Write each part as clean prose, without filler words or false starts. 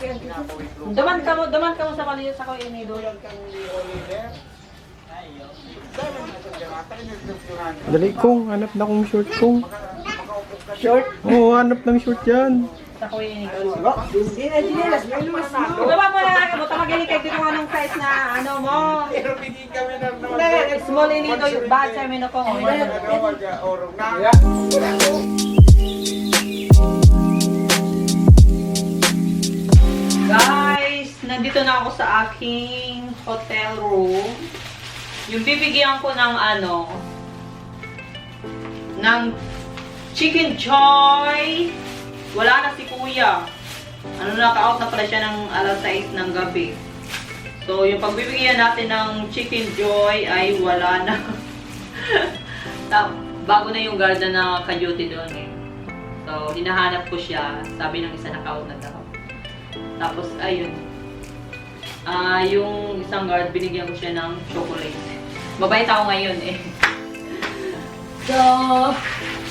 Daman ka mo sa maliit sa ko inido. Dali kong, hanap na kong short kong. Short? Oo, hanap ng short yan. Sa ko inido. Baba mo na lang mo. Tamagili kayo dito anong size na ano mo. Pero bigyan kami ng Small inido yung bad sa mino ko. orong na. Guys, nandito na ako sa aking hotel room. Yung bibigyan ko ng ano, ng chicken joy. Wala na si kuya. Ano, naka-out na pala siya ng alas 6 ng gabi. So, yung pagbibigyan natin ng chicken joy ay wala na. Bago na yung guard na ka-duty doon eh. So, hinahanap ko siya. Sabi ng isa naka-out na daw. Tapos, ayun. Yung isang guard, binigyan ko siya ng chocolate. Mabait ako ngayon eh. So,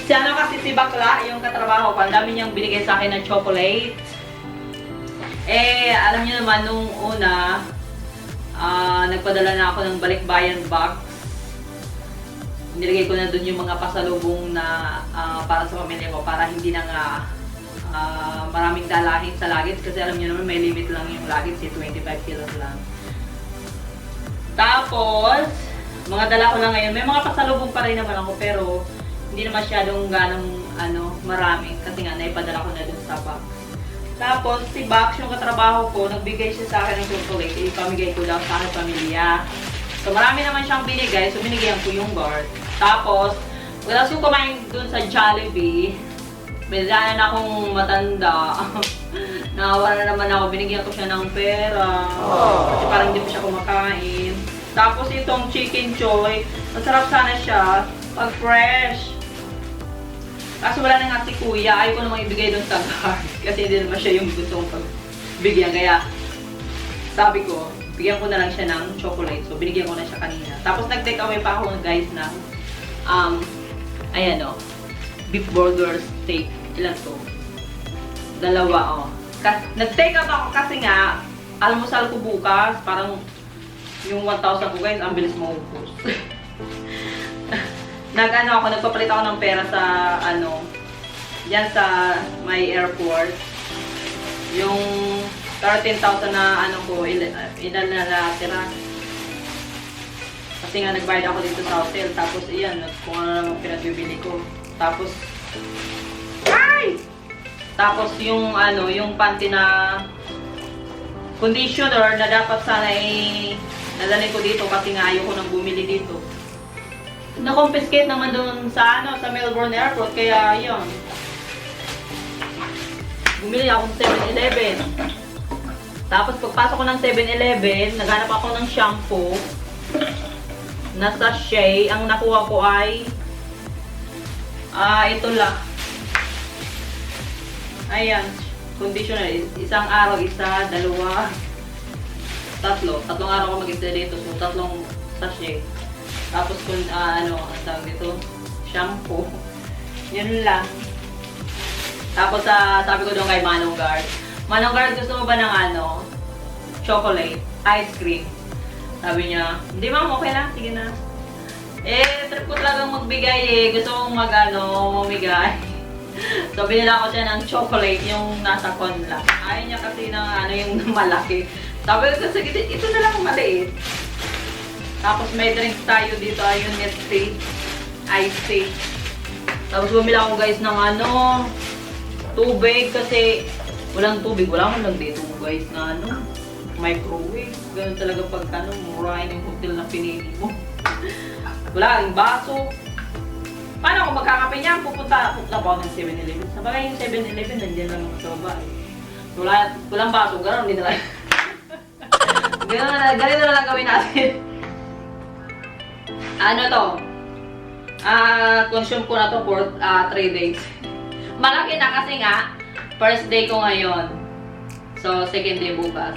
si ano kasi si Bakla, yung katrabaho ko, ang dami niyang binigay sa akin ng chocolate. Eh, alam niyo naman, nung una, nagpadala na ako ng balikbayan box. Nilagay ko na dun yung mga pasalubong na para sa pamilya ko, para hindi na nga maraming dalahin sa luggage kasi alam niyo naman may limit lang yung luggage, 25 kilos lang. Tapos, mga dala ko lang ngayon, may mga pasalubong pa rin naman ako pero hindi na masyadong ganong marami kasi nga naipadala ko na dun sa box. Tapos, si Bax, yung katrabaho ko, nagbigay siya sa akin ng chocolate, ipamigay ko daw sa aking pamilya. So, marami naman siyang binigay, so binigyan ko yung guard. Tapos, wala ko kumain dun sa Jollibee. May daanan akong matanda. Nakawa na naman ako. Binigyan ko siya ng pera. Kasi parang hindi pa siya kumakain. Tapos itong chicken choy, masarap sana siya pag fresh. Kaso wala na nga si kuya. Ayaw ko namang ibigay doon sa guard. Kasi hindi naman siya yung gusto kong pagbigyan. Kaya sabi ko, bigyan ko na lang siya ng chocolate. So binigyan ko na siya kanina. Tapos nag-take away pa ako guys ng ayan o, beef burger steak. Ilan to? Dalawa, oh. Nag-take out ako kasi nga, almusal ko bukas, parang yung 1,000 ko guys, ang bilis maubos. Nagpapalit ako ng pera sa, yan sa my airport. Yung 13,000 na, ilan na natira. Kasi nga, nagbayad ako dito sa hotel, tapos iyan, kung ano naman pinagbibili ko. Tapos, tapos yung yung panty na conditioner na dapat sana nadalhin ko dito kasi nga ayoko nang bumili dito. Na-confiscate naman doon sa sa Melbourne Airport kaya yun. Bumili ako ng 7-Eleven. Tapos pagpasok ko ng 7-Eleven, naghanap ako ng shampoo na sachet. Ang nakuha ko ay ito lang. Ayan, conditioner. Isang araw, isa, dalawa, tatlo. Tatlong araw ko mag-isa dito. So, tatlong sachet. Tapos kung, ang tawag dito, shampoo. Yun lang. Tapos, sabi ko doon kay Manong Guard. Manong Guard, gusto mo ba ng chocolate, ice cream? Sabi niya, hindi ma'am, okay lang. Sige na. Trip ko talagang magbigay Gusto kong mamigay. So, binila ko siya ng chocolate, yung nasa con lang. Ayaw niya kasi ng yung malaki. Sabi ko, sige, ito na lang maliit. Tapos may drinks tayo dito, yung Nestle, iced tea. Tapos bumila ako guys ng tubig kasi walang tubig. Wala mo lang dito guys na microwave. Ganun talaga pag murahin yung hotel na pinili mo. Wala rin baso. Paano kung magkakape niya? Pupunta pa ako ng 7-Eleven. Sabagay yung 7-Eleven, nandiyan lang sa baba walang baso, gano'n din na lang. Ganito na lang gawin natin. Consume ko na to for 3 days. Malaki na kasi nga, first day ko ngayon. So, second day bukas.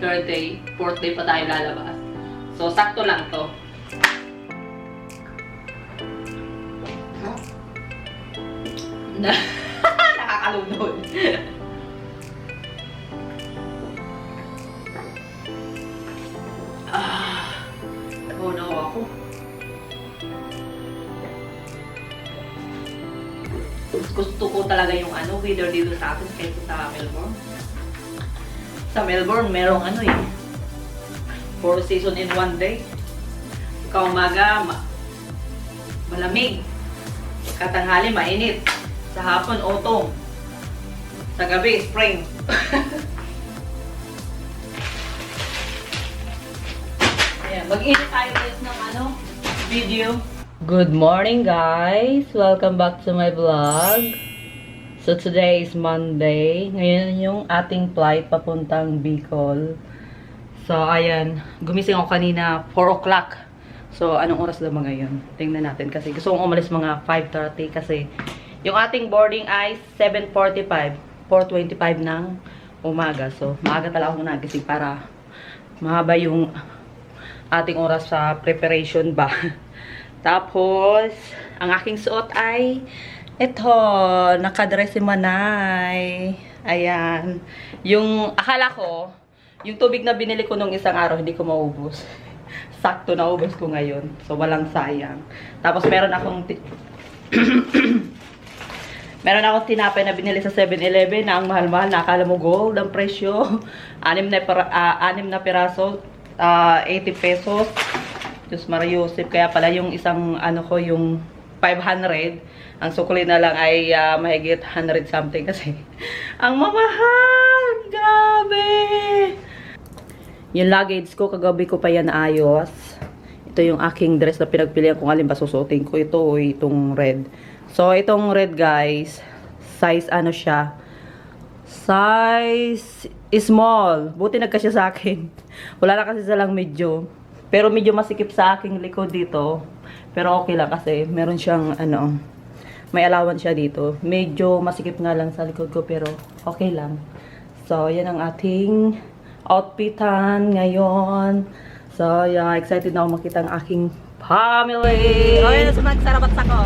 Third day, fourth day pa tayo lalabas. So, sakto lang to. Nakakalunod. gusto ko talaga yung weather dito sa atin kaysa sa Melbourne. Sa Melbourne, merong 4 season in 1 day. Kaumaga, malamig. Katanghali, mainit. Sa hapon, autumn. Sa gabi, spring. Ayan, mag-init tayo guys ng video. Good morning guys! Welcome back to my vlog. So today is Monday. Ngayon yung ating flight papuntang Bicol. So ayan, gumising ako kanina 4 o'clock. So anong oras lang ngayon? Tingnan natin kasi gusto kong umalis mga 5:30 kasi yung ating boarding ay 7:45, 4:25 ng umaga. So maaga talaga ako nagising para mahaba yung ating oras sa preparation ba. Tapos, ang aking suot ay ito, nakadress si Manay. Ayan. Yung, akala ko, yung tubig na binili ko nung isang araw, hindi ko maubos. Sakto na ubos ko ngayon. So, walang sayang. Tapos, meron akong tinapay na binili sa 7-Eleven na ang mahal-mahal. Nakakala mo gold ang presyo. 6 na piraso, 80 pesos. Diyos Maria Joseph. Kaya pala yung isang yung 500. Ang sukli na lang ay mahigit 100 something kasi ang mamahal! Grabe! Yung luggage ko, kagabi ko pa yan ayos. Ito yung aking dress na pinagpilian kung alin ba susuotin ko. Ito o itong red. So, itong red guys, size siya? Size small. Buti nagkasya sa akin. Wala na kasi salang medyo. Pero medyo masikip sa aking likod dito. Pero okay lang kasi meron siyang may allowance siya dito. Medyo masikip nga lang sa likod ko pero okay lang. So, yan ang ating outfitan ngayon. So, yeah, excited na ako makita ang aking family. Okay, nasa magsarabat ako.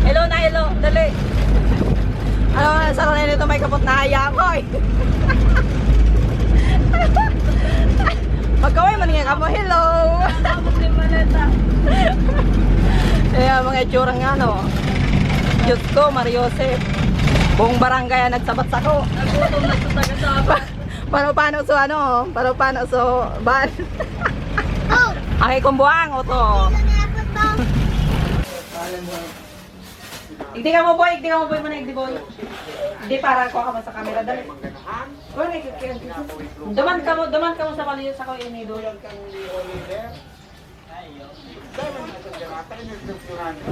Hello na, hello. Dali. Sa kanila nito may kapot na hayang ko eh. Magkaway man nga kamo, hello! Kaya mga itsura nga Diyos ko, Maria Joseph. Buong barangay nagsabat sako. Nagutom na sa taga-sabat. Paano so, ban? Ay, kumbuang, oto. Igdi ka mo boy man, igdi boy. Hindi, para ko ka sa camera, dali. Daman ka mo sa kaliyo sa ko inido.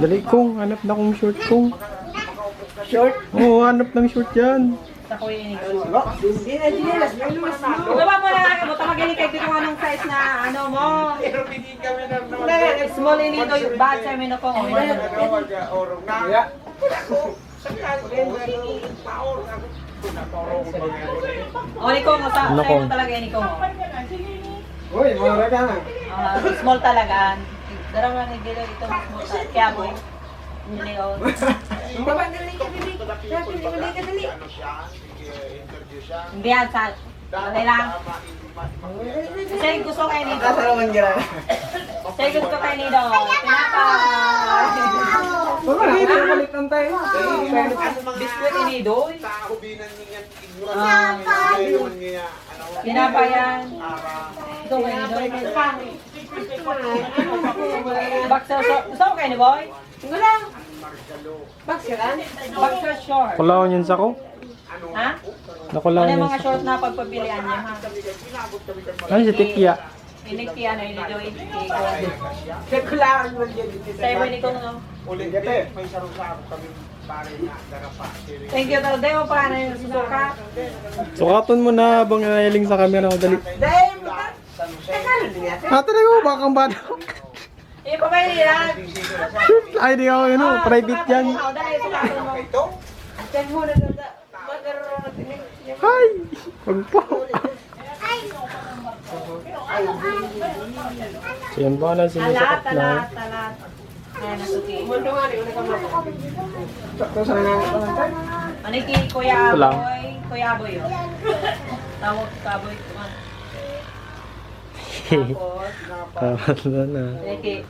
Dali kong, hanap na kong short kong. Short? Oo, hanap ng short yan. Sa ko inido. Baba mo lang ako, tamagin kay dito anong size na mo. Pero bigyan kami ng Small inido yung bad sa mino ko. orong na. Ni ko sa sa'yo talaga ni ko. Uy, mura ka na. Small talaga. Darang lang nigilo ito small talaga. Kaya boy. Hindi ko. Hindi yan sa Malay lang. Kasi gusto kayo nito. Kasi gusto kayo nito. Biskuit inido. Pinapayan. Ito kayo nito. Boxer short. Gusto ko kayo ni boy? Wala. Boxer short. Kulawan yun sa ko? Ha? Nakulawan Ano yun yung mga sa short na pagpapilian niya ha? Ano si Tikya? Iniki inido ko. Kailangan mo dyan. Sa'yo boy ni ko no? Ulit gate, may sarong-sarong kami pare na darapa. Thank you tol. Deo pa na yung susuka. Sukaton mo na habang nailing sa camera. Dali. Talaga mo, bakang bado. Pa ba yun yan? Ay, di ako yun. Private yan. Dali, sukaton mo. Ito? Hi! Huwag po. So yan ba na sinusukat na? Talat. Ayan, nasuki. Maniki, Kuya Ito lang. Aboy. Kuya Aboy yun. Tawag ka Aboy. Tapos, Tama na. okay.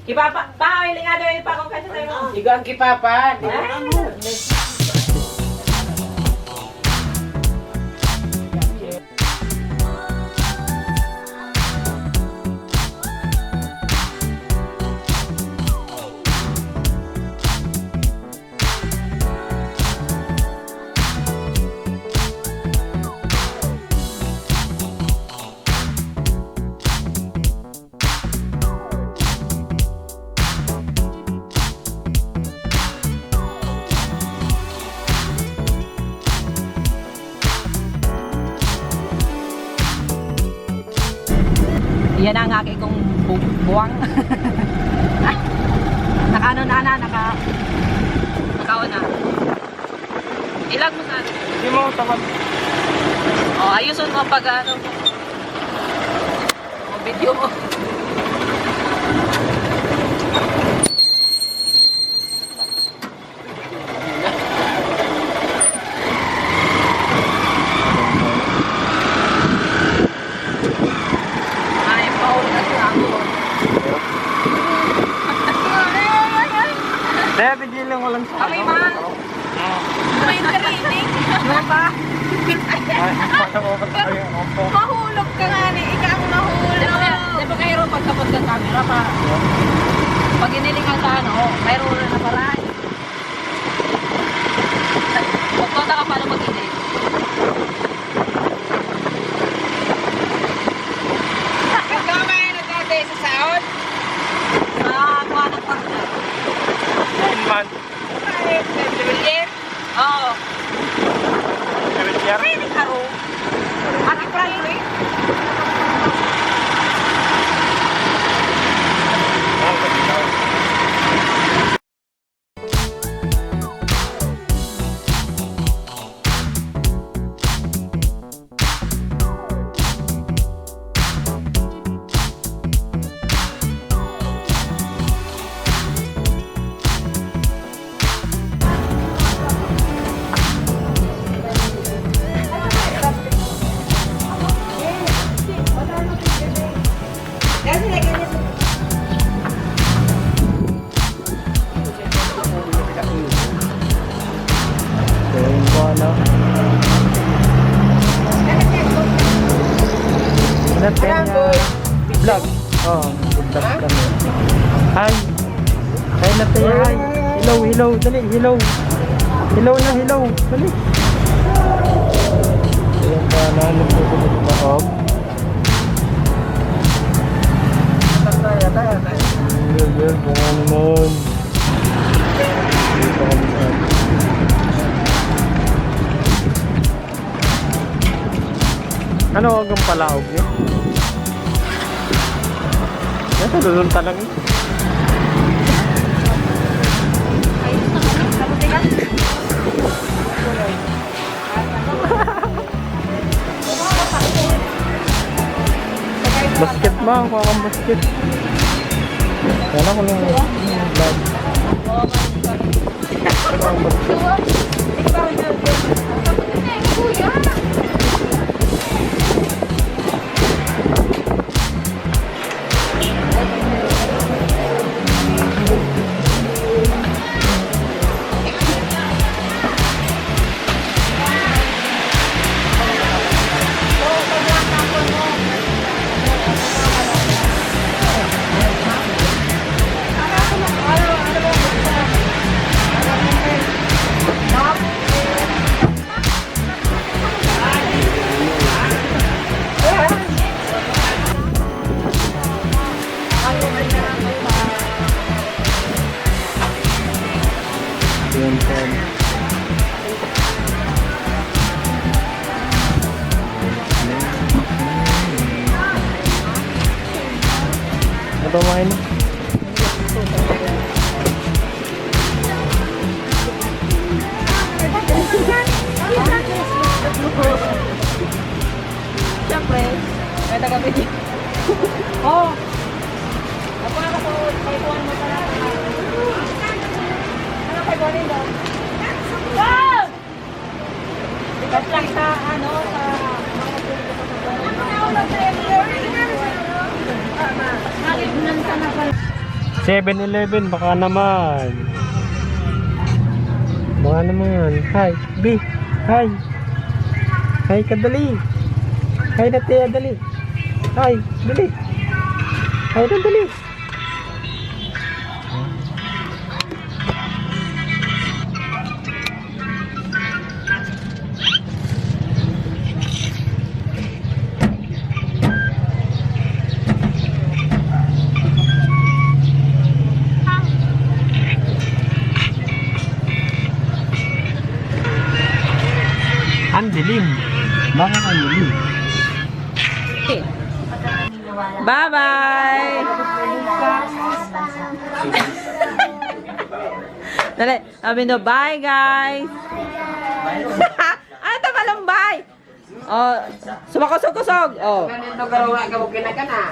Kipapa, pa, iling nga daw yung pakong kasi tayo mo. Igo ang kipapan. Yan ang aking kong buwang. Nakaano na, nakaon na. Ilag mo sa Hindi mo tamad. oh, ayusun mo pag ano o video mo. Ay, paul na siya ako. Kaya pigilan ko lang sa Kami man. May training. Ano ba? Mahulog ka nga ni. Ikaw ang mahulog. Di ba kayo rin pagkapot ng camera pa? Pag inilingan ka ano, mayroon na paraan. Magkota ka paano mag-init. Ikaw ba yung nagkatay sa sahod? Kuha ng partner. man. Ay, nagbibilir. Oo. Sir. Ay, nagkaro. Ang iprano eh. Kasi nagkanya sa Tingin ko ano. Natin vlog. Oo, vlog kami. Hi. Hi natin, hi. Hello, hello, dali, hello. Hello na, hello. Dali. Ayan pa na, nagsusunod na hog. Ganyan, bunga naman. Dito kami sa ano hanggang palaog niyo? Ito, lulunta lang eh. Basket ba? Kuha kang basket. Kala ko lang vlog. Kuha kang basket. Yan po. Ito main. Siyempre, may taga-video. Oh! Ako na kasi may tuwan mo talaga. Ano kay Bonnie daw? Wow! Bigat lang sa ano, sa mga público sa 7-Eleven, baka naman. Baka naman. Hi, B. Hi. Hi ka, dali. Hi na, Tia, dali. Hi, dali. Hi na, dali. Ang dilim. Bakit ang dilim? Bye-bye! Dali, sabi nyo, bye guys! Ay, tagalong bye! Oh, sumakusog-kusog! Oh.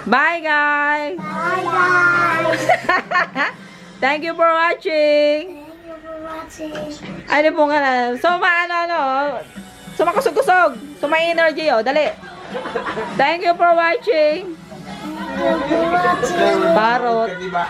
Bye guys! Bye guys! Thank you for watching! Thank you for watching. Ano po nga na? Ano? Sumakusog-kusog! Suma-energy, oh. Dali! Thank you for watching! Thank you for watching. Parot! Di ba?